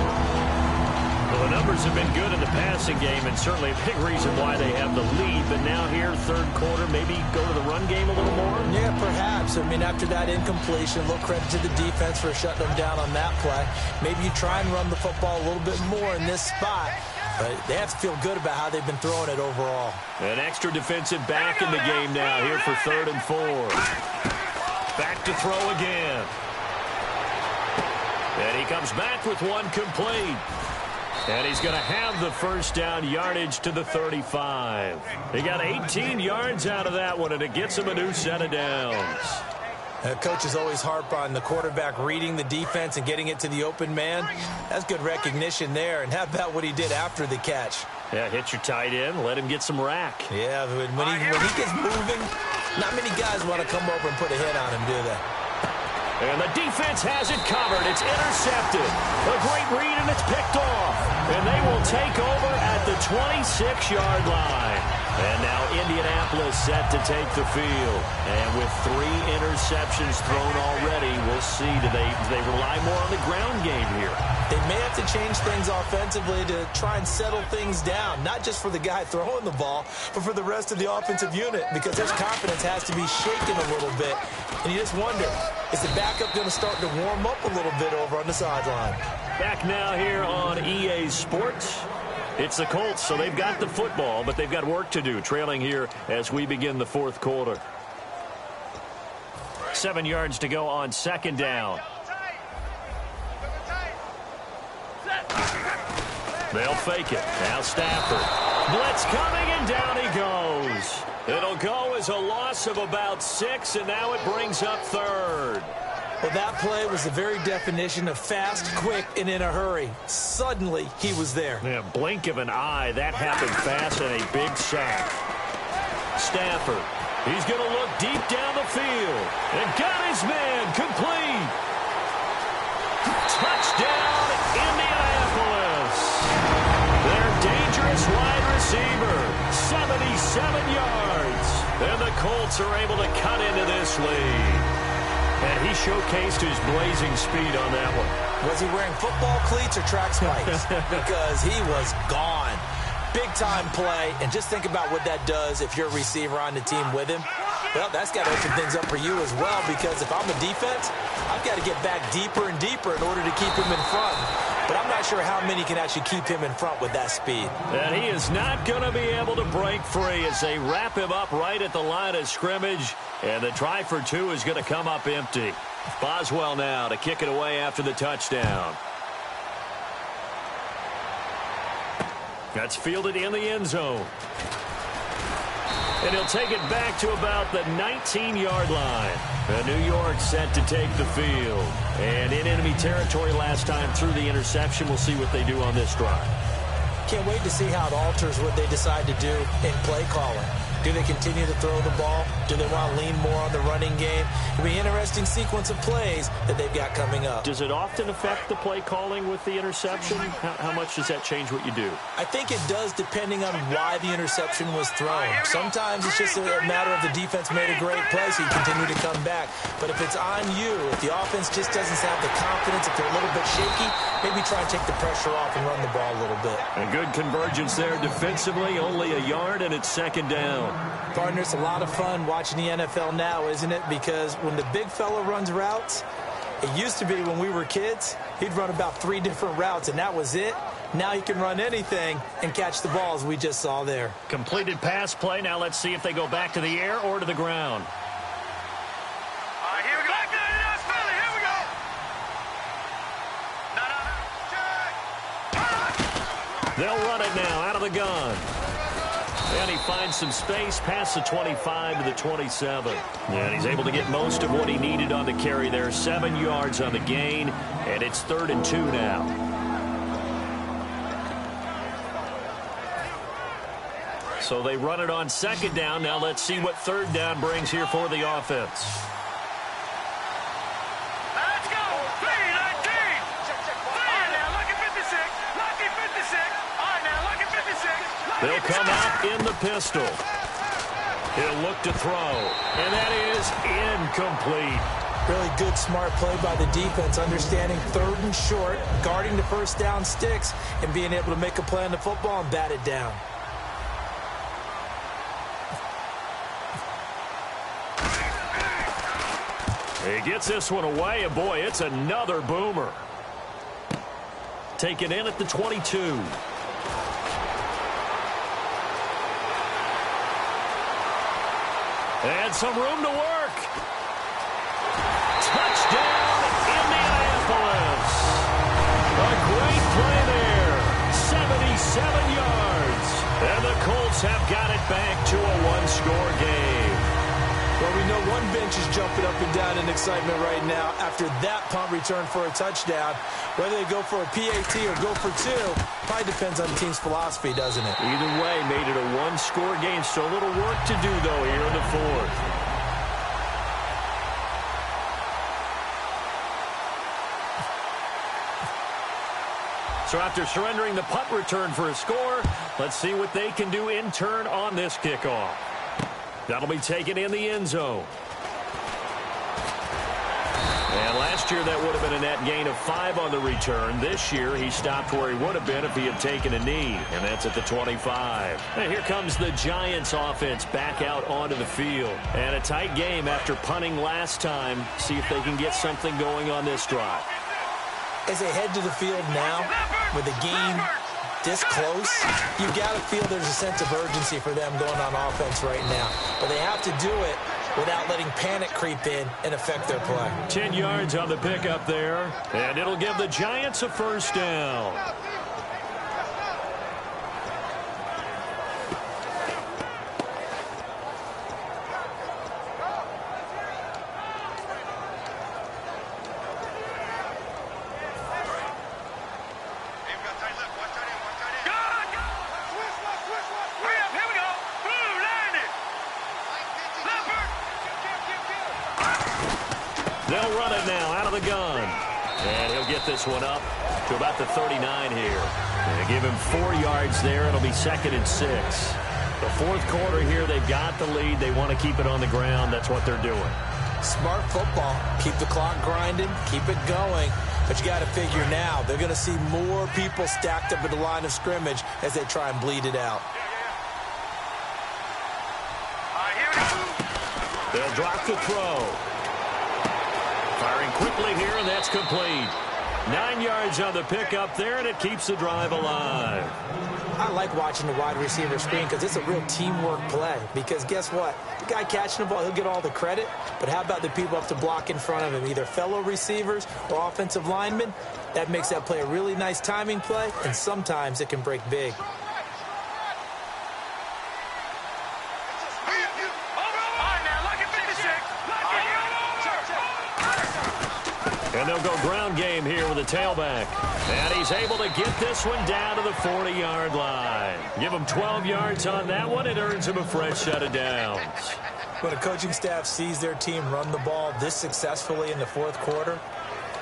Well, the numbers have been good in the passing game, and certainly a big reason why they have the lead. But now here, third quarter, maybe go to the run game a little more? Yeah, perhaps. I mean, after that incompletion, a little credit to the defense for shutting them down on that play. Maybe you try and run the football a little bit more in this spot. But they have to feel good about how they've been throwing it overall. An extra defensive back in the game now here for 3rd and 4. Back to throw again. And he comes back with one complete. And he's going to have the first down, yardage to the 35. He got 18 yards out of that one, and it gets him a new set of downs. Coaches always harp on the quarterback reading the defense and getting it to the open man. That's good recognition there. And how about what he did after the catch? Yeah, hit your tight end, let him get some rack. Yeah, when he gets moving, not many guys want to come over and put a hit on him, do they? And the defense has it covered. It's intercepted. A great read, and it's picked off. And they will take over at the 26-yard line. And now Indianapolis set to take the field. And with 3 interceptions thrown already, we'll see, do they rely more on the ground game here? They may have to change things offensively to try and settle things down, not just for the guy throwing the ball, but for the rest of the offensive unit, because their confidence has to be shaken a little bit. And you just wonder, is the backup going to start to warm up a little bit over on the sideline? Back now here on EA Sports. It's the Colts, so they've got the football, but they've got work to do, trailing here as we begin the fourth quarter. 7 yards to go on second down. They'll fake it. Now Stafford. Blitz coming, and down he goes. It'll go as a loss of about 6, and now it brings up third. Well, that play was the very definition of fast, quick, and in a hurry. Suddenly, he was there. Yeah, blink of an eye. That happened fast, and a big sack. Stafford. He's going to look deep down the field. And got his man complete. Touchdown, Indianapolis. Their dangerous wide receiver, 77 yards. And the Colts are able to cut into this lead. And he showcased his blazing speed on that one. Was he wearing football cleats or track spikes? Because he was gone. Big-time play, and just think about what that does if you're a receiver on the team with him. Well, that's got to open things up for you as well, because if I'm a defense, I've got to get back deeper and deeper in order to keep him in front. But I'm not sure how many can actually keep him in front with that speed. And he is not going to be able to break free as they wrap him up right at the line of scrimmage. And the try for 2 is going to come up empty. Boswell now to kick it away after the touchdown. That's fielded in the end zone. And he'll take it back to about the 19-yard line. And New York set to take the field. And in enemy territory last time through the interception. We'll see what they do on this drive. Can't wait to see how it alters what they decide to do in play calling. Do they continue to throw the ball? Do they want to lean more on the running game? It'll be an interesting sequence of plays that they've got coming up. Does it often affect the play calling with the interception? How much does that change what you do? I think it does, depending on why the interception was thrown. Sometimes it's just a matter of the defense made a great play, so you continue to come back. But if it's on you, if the offense just doesn't have the confidence, if they're a little bit shaky, maybe try and take the pressure off and run the ball a little bit. A good convergence there defensively, only a yard, and it's second down. Partner, it's a lot of fun watching the NFL now, isn't it? Because when the big fella runs routes, it used to be when we were kids, he'd run about 3 different routes, and that was it. Now he can run anything and catch the balls we just saw there. Completed pass play. Now let's see if they go back to the air or to the ground. Here we go. Back to the Philly. Here we go. No. Check. They'll run it now out of the gun. And he finds some space past the 25 to the 27. And he's able to get most of what he needed on the carry there. 7 yards on the gain, and it's 3rd and 2 now. So they run it on second down. Now let's see what third down brings here for the offense. Let's go. 3-19. All right, now look at 56. Lucky 56. All right, now look at 56. They'll come out in the pistol. He'll look to throw, and that is incomplete. Really good, smart play by the defense, understanding 3rd and short, guarding the first down sticks, and being able to make a play on the football and bat it down. He gets this one away, and boy, it's another boomer. Taken in at the 22. And some room to work. Touchdown, Indianapolis. A great play there. 77 yards. And the Colts have got it back to a 1-score game. Well, we know one bench is jumping up and down in excitement right now after that punt return for a touchdown. Whether they go for a PAT or go for 2, probably depends on the team's philosophy, doesn't it? Either way, made it a 1-score game. Still a little work to do, though, here in the 4th. So after surrendering the punt return for a score, let's see what they can do in turn on this kickoff. That'll be taken in the end zone. And last year that would have been a net gain of 5 on the return. This year he stopped where he would have been if he had taken a knee, and that's at the 25. And here comes the Giants offense back out onto the field. And a tight game after punting last time. See if they can get something going on this drive. As they head to the field now, with the game this close, you've got to feel there's a sense of urgency for them going on offense right now. But they have to do it without letting panic creep in and affect their play. 10 yards on the pickup there, and it'll give the Giants a first down. They'll run it now out of the gun. And he'll get this one up to about the 39 here. And give him 4 yards there. It'll be 2nd and 6. The fourth quarter here, they've got the lead. They want to keep it on the ground. That's what they're doing. Smart football. Keep the clock grinding. Keep it going. But you got to figure now, they're going to see more people stacked up at the line of scrimmage as they try and bleed it out. They'll drop the throw. Firing quickly here, and that's complete. 9 yards on the pickup there, and it keeps the drive alive. I like watching the wide receiver screen because it's a real teamwork play. Because guess what? The guy catching the ball, he'll get all the credit. But how about the people up to block in front of him, either fellow receivers or offensive linemen? That makes that play a really nice timing play, and sometimes it can break big. And they'll go ground game here with a tailback. And he's able to get this one down to the 40-yard line. Give him 12 yards on that one. It earns him a fresh set of downs. When a coaching staff sees their team run the ball this successfully in the fourth quarter,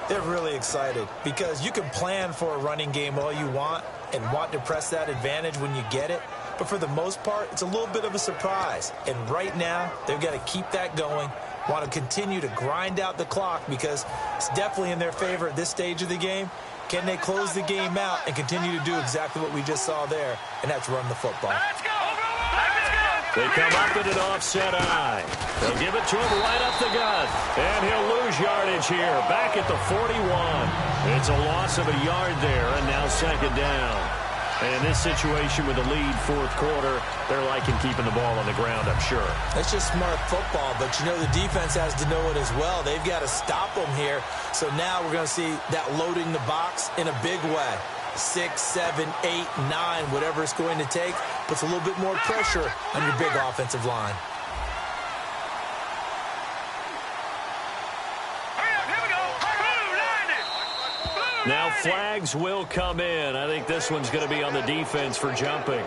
they're really excited. Because you can plan for a running game all you want and want to press that advantage when you get it. But for the most part, it's a little bit of a surprise. And right now, they've got to keep that going. Want to continue to grind out the clock because it's definitely in their favor at this stage of the game. Can they close the game out and continue to do exactly what we just saw there, and that's run the football. Let's go! Let's go! They come up with an offset eye. They'll give it to him right up the gut, and he'll lose yardage here. Back at the 41. It's a loss of a yard there, and now 2nd down. And in this situation with the lead fourth quarter, they're liking keeping the ball on the ground, I'm sure. That's just smart football, but you know the defense has to know it as well. They've got to stop them here. So now we're going to see that loading the box in a big way. 6, 7, 8, 9, whatever it's going to take, puts a little bit more pressure on your big offensive line. Now flags will come in. I think this one's going to be on the defense for jumping.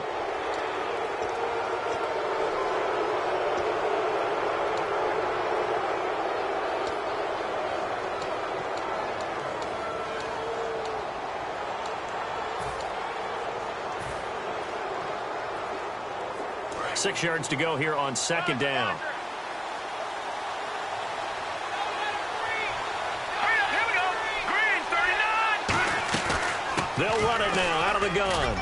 Right. 6 yards to go here on 2nd down. They'll run it now out of the gun.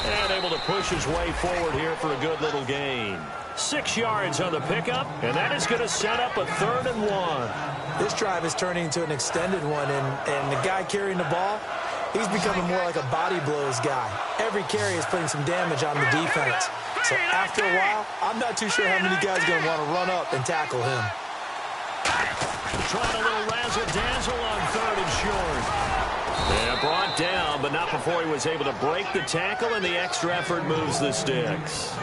And able to push his way forward here for a good little gain. 6 yards on the pickup, and that is going to set up a 3rd and 1. This drive is turning into an extended one, and the guy carrying the ball, he's becoming more like a body blows guy. Every carry is putting some damage on the defense. So after a while, I'm not too sure how many guys are going to want to run up and tackle him. Trying a little razzle-dazzle on 3rd and short. Yeah, brought down, but not before he was able to break the tackle, and the extra effort moves the sticks.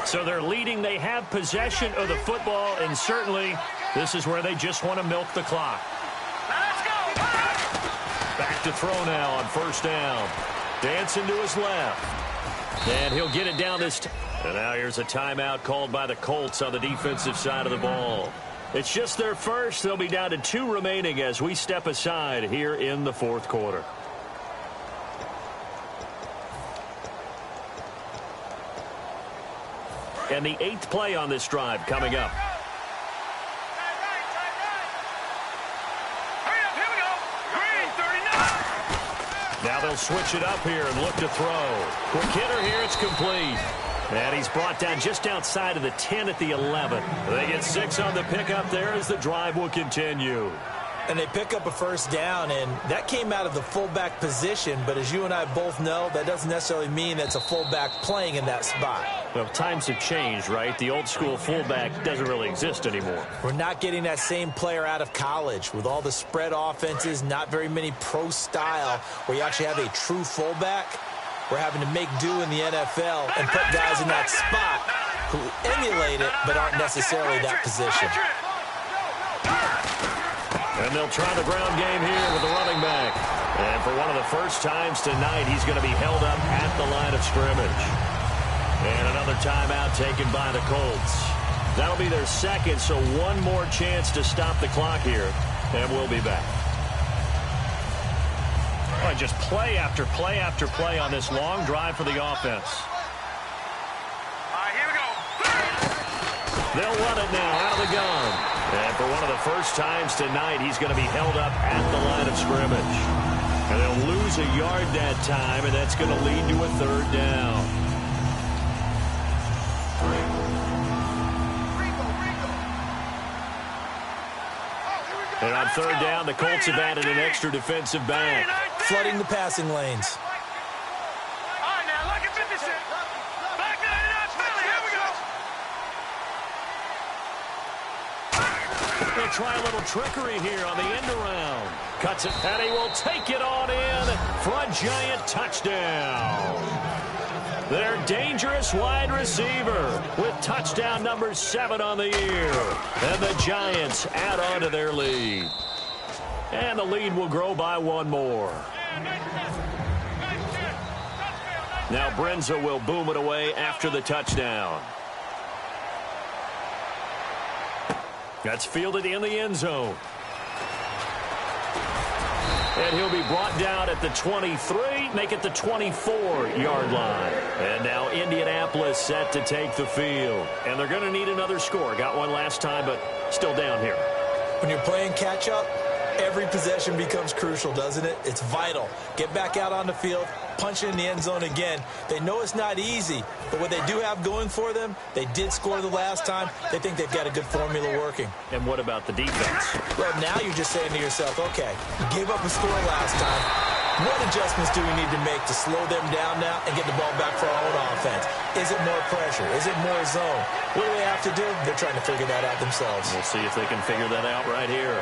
So they're leading. They have possession of the football, and certainly this is where they just want to milk the clock. Let's go! Back to throw now on 1st down. Dancing to his left. And he'll get it down this time. And now here's a timeout called by the Colts on the defensive side of the ball. It's just their first. They'll be down to 2 remaining as we step aside here in the fourth quarter. And the 8th play on this drive coming up. Now they'll switch it up here and look to throw. Quick hitter here, it's complete. And he's brought down just outside of the 10 at the 11. They get 6 on the pickup there as the drive will continue. And they pick up a first down, and that came out of the fullback position. But as you and I both know, that doesn't necessarily mean that's a fullback playing in that spot. Well, times have changed, right? The old school fullback doesn't really exist anymore. We're not getting that same player out of college with all the spread offenses, not very many pro style where you actually have a true fullback. We're having to make do in the NFL and put guys in that spot who emulate it but aren't necessarily that position. And they'll try the ground game here with the running back. And for one of the first times tonight, he's going to be held up at the line of scrimmage. And another timeout taken by the Colts. That'll be their second, so one more chance to stop the clock here. And we'll be back. Oh, just play after play after play on this long drive for the offense. All right, here we go. They'll run it now out of the gun. And for one of the first times tonight, he's going to be held up at the line of scrimmage. And they'll lose a yard that time, and that's going to lead to a 3rd down. And on 3rd down, the Colts have added an extra defensive back. Flooding the passing lanes. All right, now, look at 56. Back to 99 Philly. Here we go. They'll try a little trickery here on the end around. Cuts it, and he will take it on in for a giant touchdown. Their dangerous wide receiver with touchdown number 7 on the year. And the Giants add on to their lead. And the lead will grow by 1 more. Now Brenza will boom it away after the touchdown. That's fielded in the end zone. And he'll be brought down at the 23, make it the 24-yard line. And now Indianapolis set to take the field. And they're going to need another score. Got one last time, but still down here. When you're playing catch-up, every possession becomes crucial, doesn't it? It's vital. Get back out on the field, punch it in the end zone again. They know it's not easy, but what they do have going for them, they did score the last time. They think they've got a good formula working. And what about the defense? Well, now you're just saying to yourself, okay, you gave up a score last time. What adjustments do we need to make to slow them down now and get the ball back for our own offense? Is it more pressure? Is it more zone? What do they have to do? They're trying to figure that out themselves. We'll see if they can figure that out right here.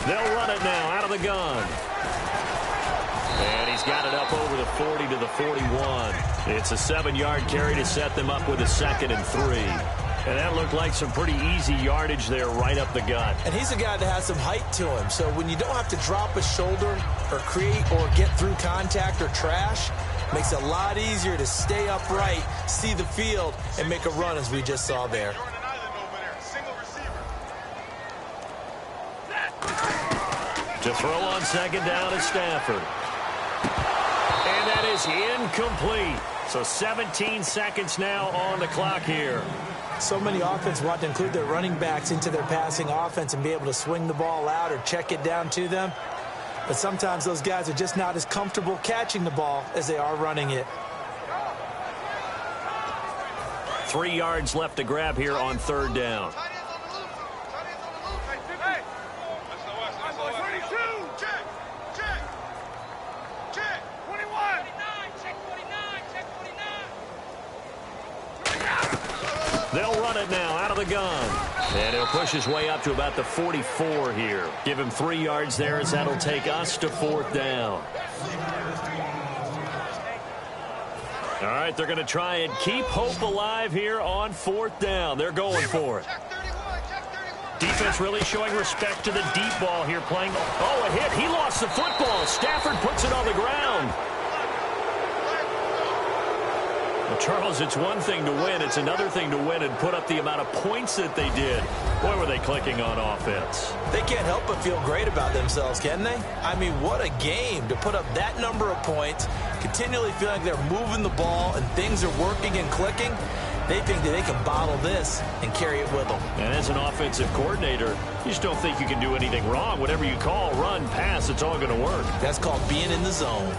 They'll run it now out of the gun. And he's got it up over the 40 to the 41. It's a 7-yard carry to set them up with a 2nd and 3. And that looked like some pretty easy yardage there right up the gut. And he's a guy that has some height to him. So when you don't have to drop a shoulder or create or get through contact or trash, makes it a lot easier to stay upright, see the field, and make a run as we just saw there. To throw on 2nd down is Stafford. And that is incomplete. So 17 seconds now on the clock here. So many offenses want to include their running backs into their passing offense and be able to swing the ball out or check it down to them. But sometimes those guys are just not as comfortable catching the ball as they are running it. 3 yards left to grab here on 3rd down. They'll run it now out of the gun. And he'll push his way up to about the 44 here. Give him 3 yards there as that'll take us to 4th down. All right, they're going to try and keep hope alive here on 4th down. They're going for it. Defense really showing respect to the deep ball here playing. Oh, a hit. He lost the football. Stafford puts it on the ground. Well, Charles, it's one thing to win. It's another thing to win and put up the amount of points that they did. Boy, were they clicking on offense. They can't help but feel great about themselves, can they? I mean, what a game to put up that number of points, continually feeling like they're moving the ball and things are working and clicking. They think that they can bottle this and carry it with them. And as an offensive coordinator, you just don't think you can do anything wrong. Whatever you call, run, pass, it's all going to work. That's called being in the zone.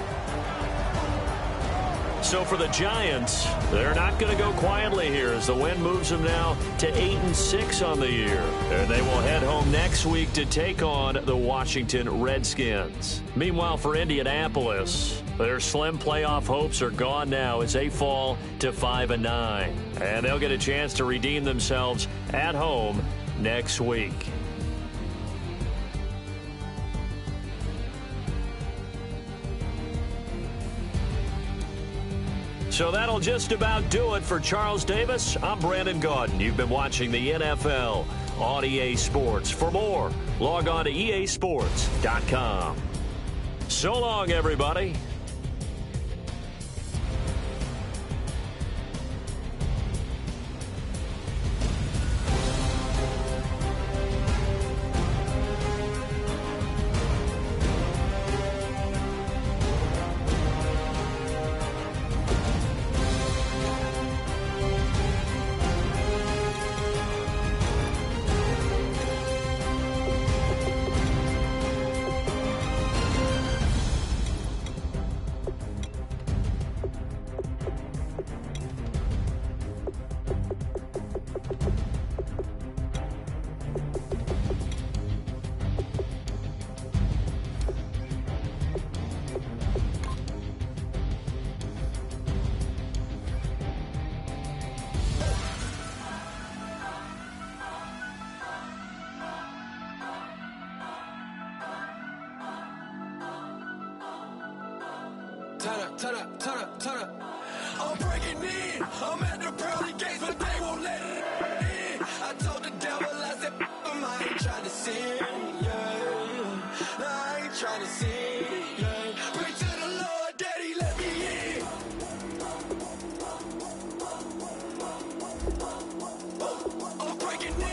So for the Giants, they're not going to go quietly here as the win moves them now to 8-6 on the year. And they will head home next week to take on the Washington Redskins. Meanwhile, for Indianapolis, their slim playoff hopes are gone now as they fall to 5-9. And they'll get a chance to redeem themselves at home next week. So that'll just about do it for Charles Davis. I'm Brandon Gaudin. You've been watching the NFL on EA Sports. For more, log on to easports.com. So long, everybody. Turn up. I'm breaking in. I'm at the pearly gates, but they won't let it in. I told the devil, I said, I ain't trying to sin, yeah. I ain't trying to sin, yeah. Pray to the Lord, Daddy, let me in. I'm breaking in.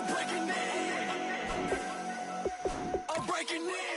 Breaking in. breaking in.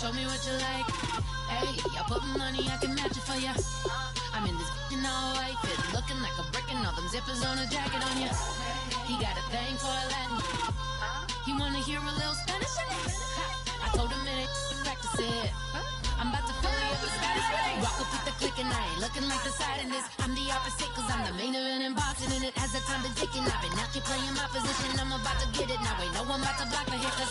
Show me what you like. Hey, I put money, I can match it for ya. I'm in this in all white fit, looking like a brick and all them zippers on a jacket on ya. He got a thing for a Latin. He wanna hear a little Spanish in it. I told him it ain't to practice it. I'm about to fill you up with Spanish. Walk up with the click and I ain't looking like the side in this. I'm the opposite cause I'm the main event in boxing and it has the time to dick and I've been out here playing my position. I'm about to get it now. Ain't no one about to block my hit cause